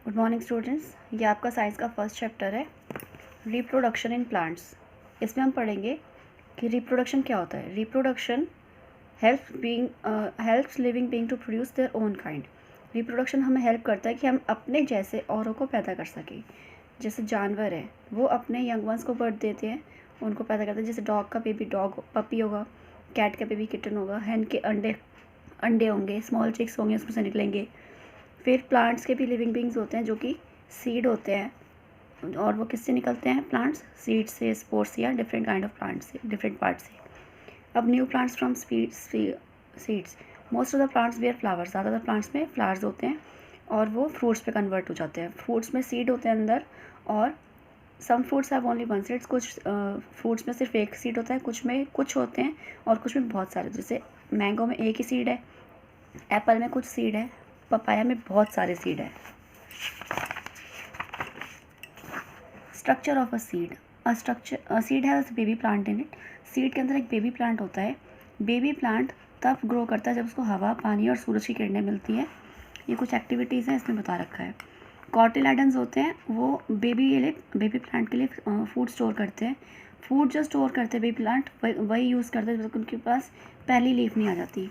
Good morning students. ये आपका science का फर्स्ट चैप्टर है, रिप्रोडक्शन इन प्लांट्स। इसमें हम पढ़ेंगे कि रिप्रोडक्शन क्या होता है। Reproduction helps living being to produce their own kind. Reproduction हमें हेल्प करता है कि हम अपने जैसे औरों को पैदा कर सकें। जैसे जानवर हैं, वो अपने यंग वंस को बर्थ देते हैं, उनको पैदा करते हैं। जैसे डॉग का बेबी डॉग पपी होगा, कैट का बेबी किटन होगा, हैन के अंडे अंडे होंगे, स्मॉल चिक्स होंगे, उसमें से निकलेंगे। फिर प्लांट्स के भी लिविंग बींग्स होते हैं जो कि सीड होते हैं, और वो किससे निकलते हैं? प्लांट्स सीड से, स्पोर्स या डिफरेंट काइंड ऑफ प्लांट्स से, डिफरेंट पार्ट से। अब new plants from seeds. Most of the plants bear flowers. ज़्यादातर प्लांट्स में फ्लावर्स होते हैं और वो फ्रूट्स पे कन्वर्ट हो जाते हैं। फ्रूट्स में सीड होते हैं अंदर, और some fruits have only one seeds. कुछ फ्रूट्स में सिर्फ एक सीड होता है, कुछ में कुछ होते हैं और कुछ में बहुत सारे। जैसे मैंगो में एक ही सीड है, एप्पल में कुछ सीड है, पपाया में बहुत सारे सीड है। Structure of a seed. A seed has baby plant in it. Seed के अंदर एक बेबी प्लांट होता है। बेबी प्लांट तब ग्रो करता है जब उसको हवा, पानी और सूरज की किरणें मिलती है। ये कुछ एक्टिविटीज़ हैं, इसमें बता रखा है। कॉटिलैडन्स होते हैं, वो बेबी प्लांट के लिए फूड स्टोर करते हैं। फूड जो स्टोर करते हैं बेबी प्लांट, वही यूज़ करते हैं जब उनके पास पहली लीफ नहीं आ जाती।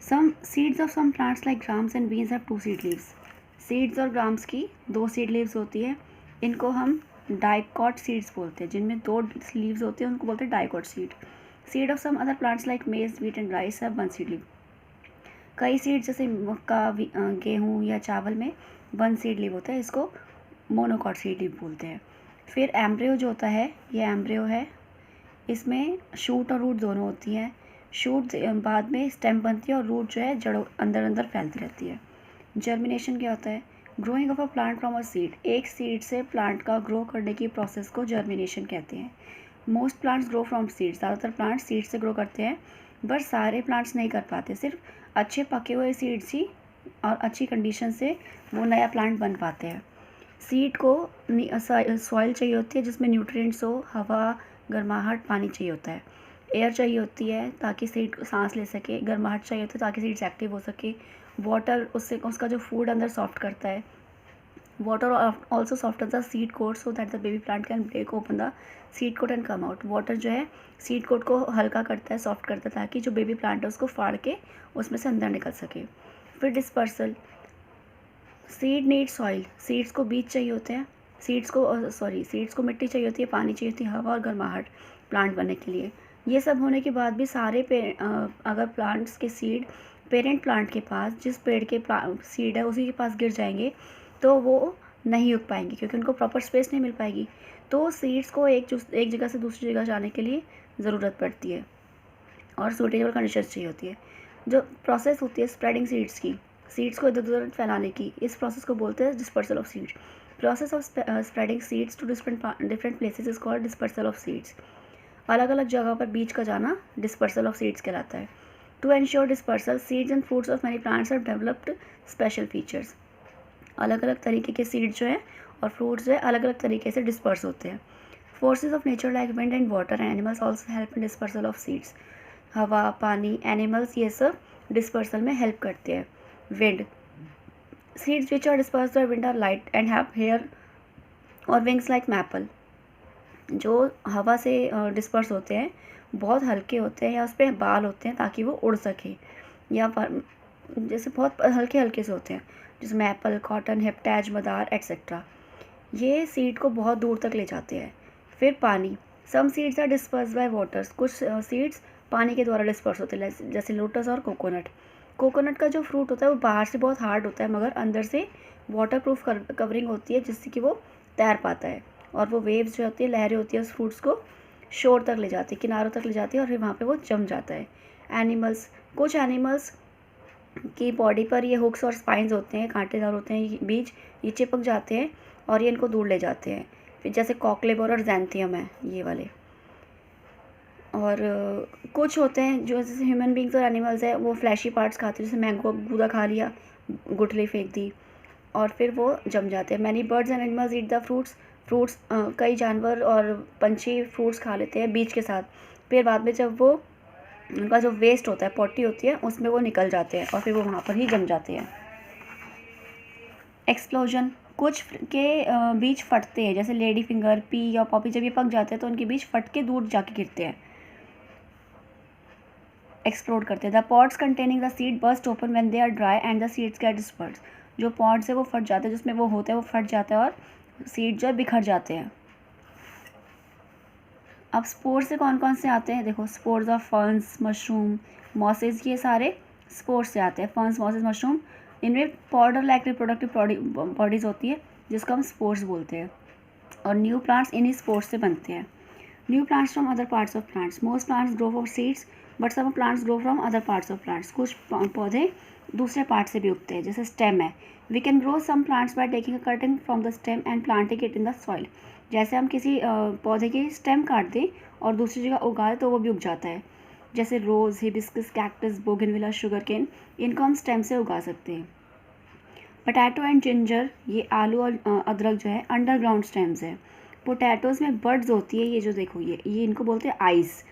Some seeds of some plants like grams and beans have 2 seed leaves. Seeds और ग्राम्स की 2 सीड लीव्स होती है। इनको हम डाइकॉट सीड्स बोलते हैं। जिनमें 2 लीव्स होती हैं उनको बोलते हैं dicot seed. Seed of some other plants like maize, wheat and rice have 1 seed leaf. कई सीड जैसे मक्का, गेहूँ या चावल में 1 सीड लीव होता है, इसको मोनोकॉट सीड लीव बोलते हैं। फिर एम्ब्रियो जो होता है, ये एम्ब्रियो है, इसमें शूट और रूट दोनों होती हैं। शूट बाद में स्टेम बनती है और रूट जो है जड़ों अंदर अंदर फैलती रहती है। जर्मिनेशन क्या होता है? Growing of a plant from a seed. एक सीड से प्लांट का ग्रो करने की प्रोसेस को जर्मिनेशन कहते हैं। Most plants grow from seeds. ज़्यादातर प्लांट्स सीड से ग्रो करते हैं, बट सारे प्लांट्स नहीं कर पाते। सिर्फ अच्छे पके हुए सीड्स ही और अच्छी कंडीशन से वो नया प्लांट बन पाते हैं। सीड को सॉइल चाहिए होती है जिसमें न्यूट्रिएंट्स हो, हवा, गर्माहट, पानी चाहिए होता है। एयर चाहिए होती है ताकि सीड सांस ले सके। गर्माहट चाहिए होती है ताकि सीड्स एक्टिव हो सके। वाटर उससे उसका जो फूड अंदर सॉफ्ट करता है। Water also soft the seed coat so that the baby plant can break open the seed coat and come out. Water जो है सीड कोट को हल्का करता है, सॉफ्ट करता है, ताकि जो बेबी प्लांट है उसको फाड़ के उसमें से अंदर निकल सके। फिर dispersal. Seed need soil. Seeds को बीज चाहिए होते हैं। सीड्स को मिट्टी चाहिए होती है, पानी चाहिए होती है, हवा और गर्माहट प्लांट बनने के लिए। ये सब होने के बाद भी अगर प्लांट्स के सीड पेरेंट प्लांट के पास, जिस पेड़ के सीड है उसी के पास गिर जाएंगे तो वो नहीं उग पाएंगे, क्योंकि उनको प्रॉपर स्पेस नहीं मिल पाएगी। तो सीड्स को एक जगह से दूसरी जगह जाने के लिए ज़रूरत पड़ती है और सूटेबल कंडीशंस चाहिए होती है। जो प्रोसेस होती है स्प्रेडिंग सीड्स की, सीड्स को इधर उधर फैलाने की, इस प्रोसेस को बोलते हैं dispersal of seeds. Process of spreading seeds to different places is called dispersal of seeds. अलग अलग जगह पर बीज का जाना डिस्पर्सल ऑफ सीड्स कहलाता है। To ensure dispersal, seeds and fruits of many plants have developed special features. अलग अलग तरीके के सीड जो है और फ्रूट्स जो है अलग अलग तरीके से डिस्पर्स होते हैं। Forces of nature like wind and water and animals also help in dispersal of seeds. हवा, पानी, एनिमल्स, ये सब डिस्पर्सल में हेल्प करते हैं। Wind. Seeds which are dispersed by wind are light and have hair or wings like maple. जो हवा से डिस्पर्स होते हैं बहुत हल्के होते हैं, या उस पर बाल होते हैं ताकि वो उड़ सके, या जैसे बहुत हल्के हल्के से होते हैं, जैसे maple, cotton, hiptage, madar etcetera. ये सीड को बहुत दूर तक ले जाते हैं। फिर पानी। Some seeds are disperse by waters. कुछ सीड्स पानी के द्वारा डिस्पर्स होते हैं, जैसे लोटस और कोकोनट। कोकोनट का जो फ्रूट होता है वो बाहर से बहुत हार्ड होता है, मगर अंदर से वाटर प्रूफ कवरिंग होती है जिससे कि वो तैर पाता है, और वो वेव्स जो होती है, लहरें होती है, उस फ्रूट्स को शोर तक ले जाती है, किनारों तक ले जाती है, और फिर वहाँ पे वो जम जाता है। एनिमल्स। कुछ एनिमल्स की बॉडी पर ये हुक्स और स्पाइंस होते हैं, कांटेदार होते हैं, बीज ये चिपक जाते हैं और ये इनको दूर ले जाते हैं। फिर जैसे कॉकलेबर और जैंथियम है ये वाले। और कुछ होते हैं जो जैसे ह्यूमन बींग्स और एनिमल्स है, वो फ्लैशी पार्ट्स खाते हैं, जैसे मैंगो गूदा खा लिया, गुठली फेंक दी और फिर वो जम जाते हैं। Many birds and animals eat the fruits. कई जानवर और पंछी फ्रूट्स खा लेते हैं बीज के साथ। फिर बाद में जब वो उनका जो वेस्ट होता है, पॉटी होती है, उसमें वो निकल जाते हैं और फिर वो वहाँ पर ही जम जाते हैं। एक्सप्लोजन, कुछ के बीज फटते हैं, जैसे लेडी फिंगर, पी या पॉपी, जब ये पक जाते हैं तो उनके बीज फट के दूर जाके गिरते हैं, एक्सप्लोड करते हैं। The pods containing the seed burst open when they are dry and the seeds get disperse. जो पॉट्स है वो फट जाते हैं, जिसमें वो होता है वो फट जाता है और सीड जो है बिखर जाते हैं। अब स्पोर्स से कौन कौन से आते हैं, देखो spores of ferns, mushroom, mosses, ये सारे स्पोर्स से आते हैं। फर्न्स, मॉसेस, मशरूम, इनमें पाउडर लाइक रिप्रोडक्टिव बॉडीज होती है जिसको हम स्पोर्स बोलते हैं, और न्यू प्लांट्स इन्हीं स्पोर्स से बनते हैं। New plants from other parts of plants, most plants grow for seeds but some plants grow from other parts of plants. कुछ पौधे दूसरे पार्ट से भी उगते हैं, जैसे स्टेम है। We can grow some plants by taking a cutting from the stem and planting it in the soil. जैसे हम किसी पौधे की स्टेम काट दें और दूसरी जगह उगा दें तो वो भी उग जाता है, जैसे rose, hibiscus, cactus, bougainvillea, sugarcane, इनको हम स्टेम से उगा सकते हैं। पोटैटो एंड जिंजर, ये आलू और अदरक जो है अंडरग्राउंड स्टेम्स है। पोटैटोज़ में बर्ड्स होती है, ये जो देखो ये इनको बोलते हैं ice.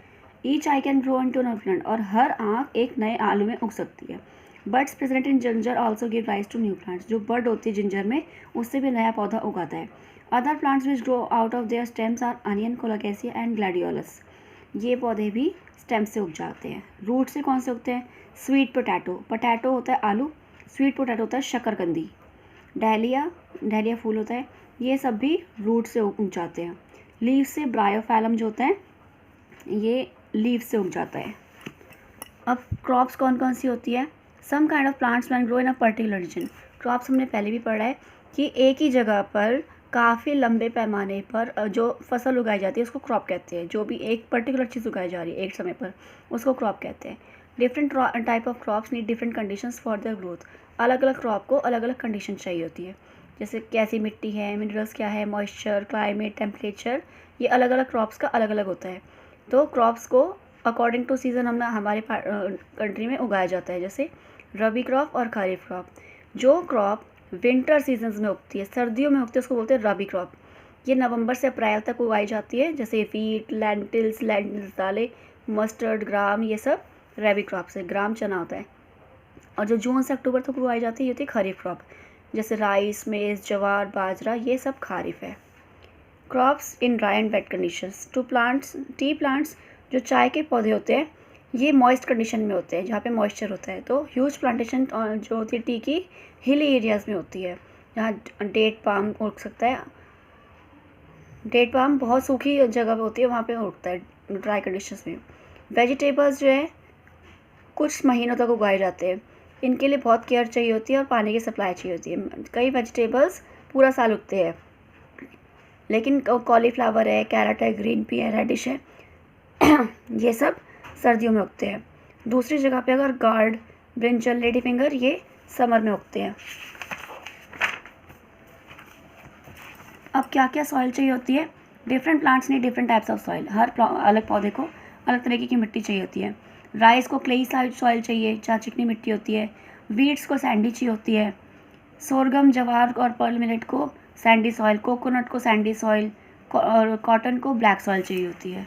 Each I can grow into new plant, और हर आँख एक नए आलू में उग सकती है। Buds present in ginger also give rise to new plants, जो बर्ड होती है जिंजर में उससे भी नया पौधा उगाता है। Other plants which grow out of their stems are onion, colocasia and gladiolus. ये पौधे भी स्टेम से उग जाते हैं। रूट से कौन से उगते हैं, स्वीट पोटैटो, पोटैटो होता है आलू, स्वीट पोटैटो होता है शकरकंदी, डहलिया फूल होता है, ये सब भी रूट से उग जाते हैं। लीव से ब्रायोफाइलम जो होता है ये लीव से उग जाता है। अब क्रॉप्स कौन कौन सी होती है, some kind of plants man grow in a particular region. Crops हमने पहले भी पढ़ा है कि एक ही जगह पर काफ़ी लंबे पैमाने पर जो फसल उगाई जाती है उसको क्रॉप कहते हैं। जो भी एक पर्टिकुलर चीज़ उगाई जा रही है एक समय पर उसको क्रॉप कहते हैं। Different type of crops need different conditions for their growth. अलग अलग क्रॉप को अलग अलग कंडीशन चाहिए होती है, जैसे कैसी मिट्टी है, मिनरल्स क्या है, मॉइस्चर, क्लाइमेट, टेम्परेचर, ये अलग अलग क्रॉप्स का अलग अलग होता है। तो क्रॉप्स को अकॉर्डिंग टू सीज़न हम हमारे कंट्री में उगाया जाता है, जैसे रबी क्रॉप और खरीफ क्रॉप। जो क्रॉप विंटर सीजन्स में उगती है, सर्दियों में उगती है, उसको बोलते हैं रबी क्रॉप। ये नवंबर से अप्रैल तक उगाई जाती है, जैसे वीट, लेंटिल्स दालें, मस्टर्ड, ग्राम, ये सब रबी क्रॉप से। ग्राम चना होता है। और जो जून से अक्टूबर तक उगाई जाती है ये होती है खरीफ क्रॉप, जैसे राइस, मेज, ज्वार, बाजरा, ये सब खरीफ है। Crops in dry and wet conditions. Tea plants, जो चाय के पौधे होते हैं, ये मॉइस्ट कंडीशन में होते हैं जहाँ पे मॉइस्चर होता है। तो ह्यूज प्लांटेशन जो होती है टी की हिली एरियाज़ में होती है, जहाँ डेट पाम उग सकता है। डेट पाम बहुत सूखी जगह पे होती है, वहाँ पे उगता है ड्राई कंडीशंस में। वेजिटेबल्स जो है कुछ महीनों तक उगाए जाते हैं, इनके लिए बहुत केयर चाहिए होती है और पानी की सप्लाई चाहिए होती है। कई वेजिटेबल्स पूरा साल उगते हैं, लेकिन कॉलीफ्लावर है, कैरेट है, ग्रीन पी है, रेडिश है, ये सब सर्दियों में उगते हैं। दूसरी जगह पे अगर गार्ड, ब्रिंजल, लेडी फिंगर, ये समर में उगते हैं। अब क्या क्या सॉइल चाहिए होती है, different plants need different types of soil. हर अलग पौधे को अलग तरीके की मिट्टी चाहिए होती है। राइस को क्लेई सॉइल चाहिए जहाँ चिकनी मिट्टी होती है। वीट्स को सैंडी चाहिए होती है। सोरगम, जवार और पर्ल मिलेट को सैंडी सॉइल, कोकोनट को सैंडी सॉइल, और कॉटन को ब्लैक सॉइल चाहिए होती है।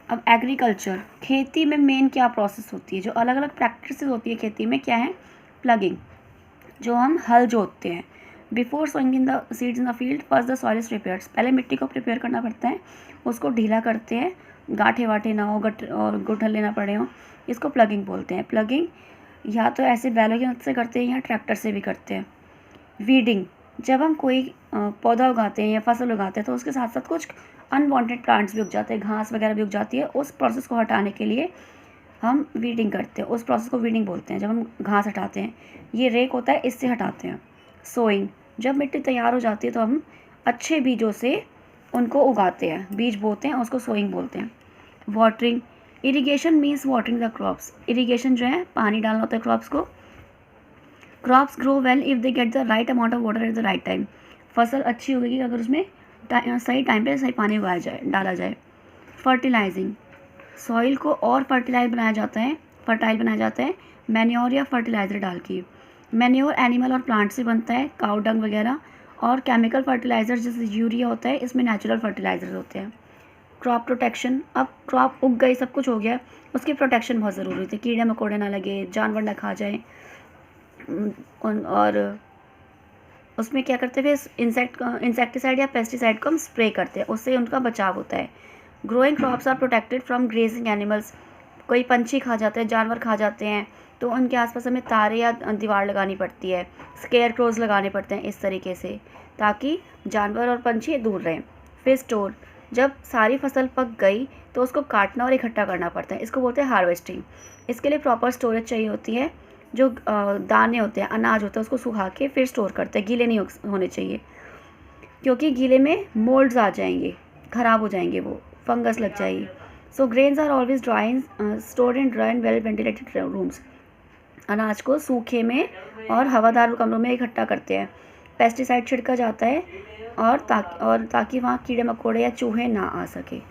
अब एग्रीकल्चर, खेती में मेन क्या प्रोसेस होती है, जो अलग अलग प्रैक्टिसेस होती है खेती में, क्या है, प्लगिंग, जो हम हल जोतते हैं। Before sowing in the seeds in the field first the soil is prepared. पहले मिट्टी को प्रिपेयर करना पड़ता है, उसको ढीला करते हैं, गांठे वाठे ना हो, और गुठल लेना पड़े हो, इसको प्लगिंग बोलते हैं। प्लगिंग या तो ऐसे बैलों की मदद से करते हैं या ट्रैक्टर से भी करते हैं। वीडिंग, जब हम कोई पौधा उगाते हैं या फसल उगाते हैं तो उसके साथ साथ कुछ अनवांटेड प्लांट्स भी उग जाते हैं, घास वगैरह भी उग जाती है, उस प्रोसेस को हटाने के लिए हम वीडिंग करते हैं। उस प्रोसेस को वीडिंग बोलते हैं, जब हम घास हटाते हैं। ये रेक होता है, इससे हटाते हैं। सोइंग, जब मिट्टी तैयार हो जाती है तो हम अच्छे बीजों से उनको उगाते हैं, बीज बोते हैं, उसको सोइंग बोलते हैं। Watering, irrigation means watering the crops. Irrigation जो है पानी डालना होता है क्रॉप्स को। Crops grow well if they get the right amount of water at the right time. फसल अच्छी होगी अगर उसमें सही टाइम पे सही पानी डाला जाए। फर्टिलाइजिंग, सॉइल को और फर्टिलाइज बनाया जाता है मैन्योर या फर्टिलाइज़र डाल के। मैन्योर एनिमल और प्लांट से बनता है, काउ डंग वगैरह। और केमिकल फर्टिलाइज़र जैसे यूरिया होता है, इसमें नेचुरल फर्टिलाइज़र होते हैं। क्रॉप प्रोटेक्शन, अब क्रॉप उग गई, सब कुछ हो गया, उसकी प्रोटेक्शन बहुत ज़रूरी होती है, कीड़े मकोड़े ना लगे, जानवर ना खा जाए, और उसमें क्या करते हैं, फिर इंसेक्टिसाइड या पेस्टिसाइड को हम स्प्रे करते हैं, उससे उनका बचाव होता है। Growing crops are protected from grazing animals. कोई पंछी खा जाते हैं, जानवर खा जाते हैं, तो उनके आसपास हमें तारे या दीवार लगानी पड़ती है, स्केयर क्रोज लगाने पड़ते हैं इस तरीके से, ताकि जानवर और पंछी दूर रहें। फिर स्टोर, जब सारी फसल पक गई तो उसको काटना और इकट्ठा करना पड़ता है, इसको बोलते हैं हार्वेस्टिंग। इसके लिए प्रॉपर स्टोरेज चाहिए होती है। जो दाने होते हैं, अनाज होता है, उसको सुखा के फिर स्टोर करते हैं, गीले नहीं होने चाहिए, क्योंकि गीले में मोल्ड्स आ जाएंगे, ख़राब हो जाएंगे, वो फंगस लग जाएगी। So grains are always dry stored in dry and well ventilated rooms. अनाज को सूखे में और हवादार कमरों में इकट्ठा करते हैं। पेस्टिसाइड छिड़का जाता है और ताकि वहाँ कीड़े मकोड़े या चूहे ना आ सके।